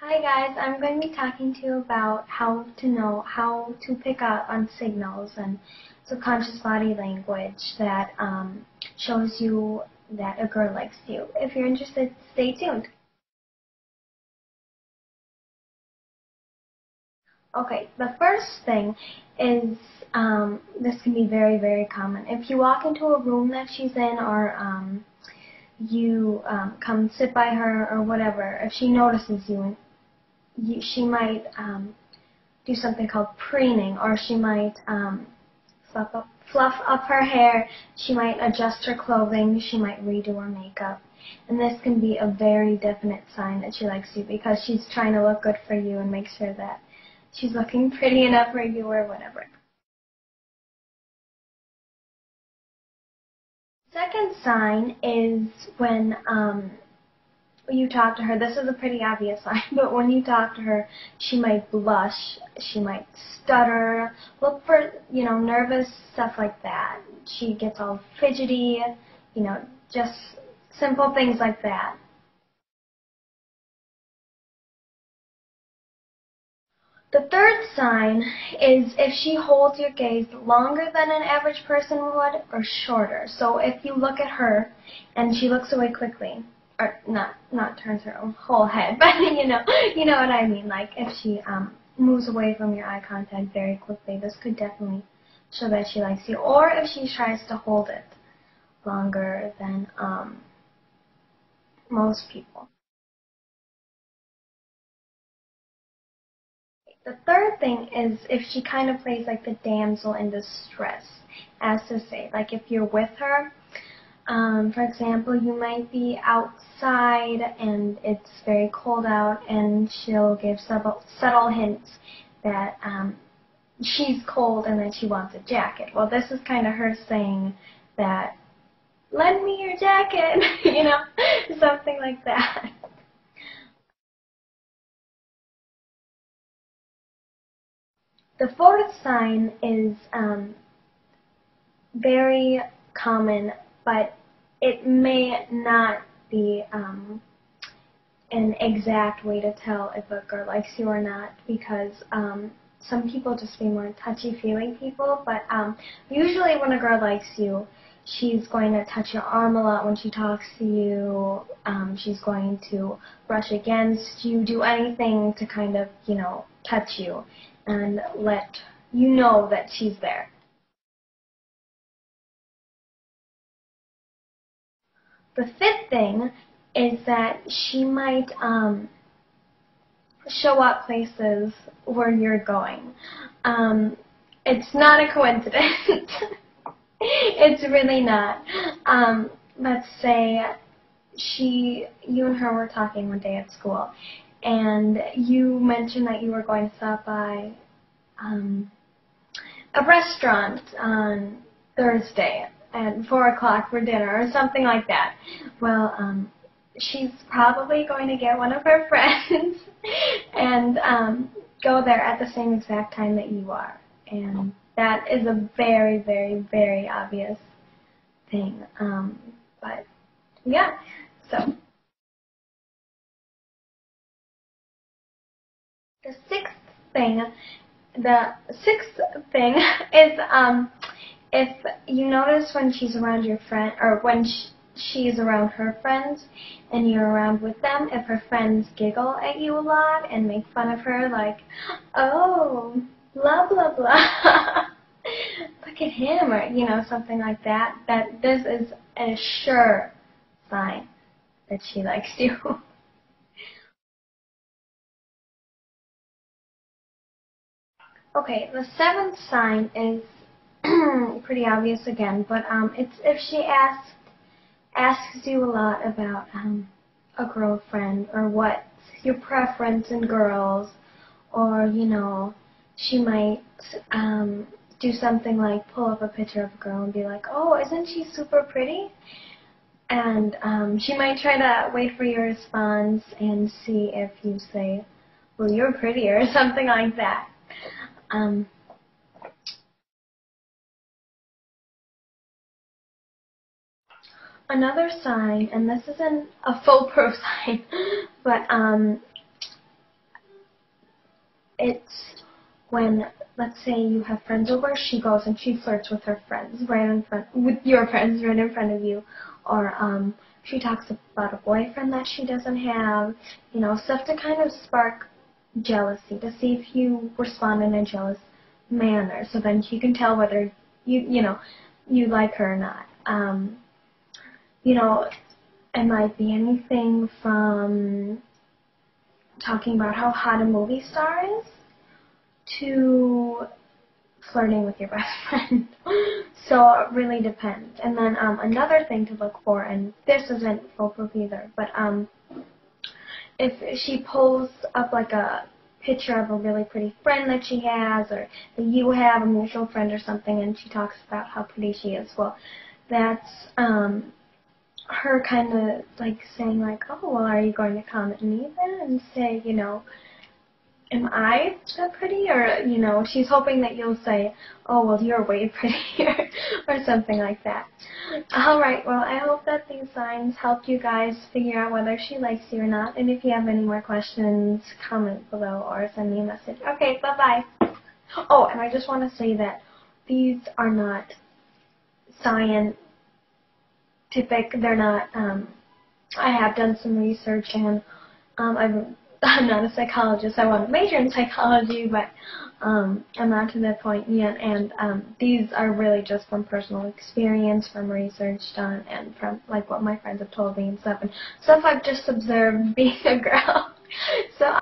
Hi guys, I'm going to be talking to you about how to know how to pick up on signals and subconscious body language that shows you that a girl likes you. If you're interested, stay tuned. Okay, the first thing is, this can be very, very common. If you walk into a room that she's in, or you come sit by her or whatever, if she notices you, she might do something called preening, or she might fluff up her hair, she might adjust her clothing, she might redo her makeup. And this can be a very definite sign that she likes you, because she's trying to look good for you and make sure that she's looking pretty enough for you or whatever. Second sign is when you talk to her. This is a pretty obvious sign, but when you talk to her, she might blush, she might stutter, look for, nervous, stuff like that. She gets all fidgety, just simple things like that. The third sign is if she holds your gaze longer than an average person would, or shorter. So if you look at her and she looks away quickly, or not turns her whole head, but you know what I mean. Like if she moves away from your eye contact very quickly, this could definitely show that she likes you. Or if she tries to hold it longer than most people. The third thing is if she kind of plays like the damsel in distress, as to say, like if you're with her. For example, you might be outside and it's very cold out, and she'll give subtle hints that she's cold and that she wants a jacket. Well, this is kind of her saying that, lend me your jacket, something like that. The fourth sign is very common, but it may not be an exact way to tell if a girl likes you or not, because some people just be more touchy-feely people, but usually when a girl likes you, she's going to touch your arm a lot when she talks to you. She's going to brush against you, do anything to kind of, touch you and let you know that she's there. The fifth thing is that she might show up places where you're going. It's not a coincidence. It's really not. Let's say you and her were talking one day at school, and you mentioned that you were going to stop by a restaurant on Thursday at 4 o'clock for dinner or something like that. Well, she's probably going to get one of her friends and go there at the same exact time that you are. And that is a very, very, very obvious thing. But yeah, so the sixth thing is if you notice when she's around your friend, or when she's around her friends and you're around with them, if her friends giggle at you a lot and make fun of her, like, oh, blah, blah, blah, look at him, or, something like that, that this is a sure sign that she likes you. Okay, the seventh sign is pretty obvious again, but it's if she asks you a lot about a girlfriend, or what's your preference in girls, or she might do something like pull up a picture of a girl and be like, oh, isn't she super pretty? And she might try to wait for your response and see if you say, well, you're prettier, or something like that. Another sign, and this isn't a foolproof sign, but it's when, let's say you have friends over, she goes and she flirts with her friends with your friends right in front of you, or she talks about a boyfriend that she doesn't have, you know, stuff to kind of spark jealousy, to see if you respond in a jealous manner, so then she can tell whether you like her or not. You know, it might be anything from talking about how hot a movie star is to flirting with your best friend. So it really depends. And then another thing to look for, and this isn't foolproof either, but if she pulls up like a picture of a really pretty friend that she has, or that you have, a mutual friend or something, and she talks about how pretty she is, well, that's her kind of like saying like, oh, well, are you going to comment me then and say, you know, am I that pretty? Or, you know, she's hoping that you'll say, oh, well, you're way prettier, or something like that. Alright, well, I hope that these signs helped you guys figure out whether she likes you or not. And if you have any more questions, comment below or send me a message. Okay, bye-bye. Oh, and I just want to say that these are not scientific. They're not, I have done some research, and I'm not a psychologist. I want to major in psychology, but I'm not to that point yet. And these are really just from personal experience, from research done, and from like what my friends have told me and stuff I've just observed being a girl. So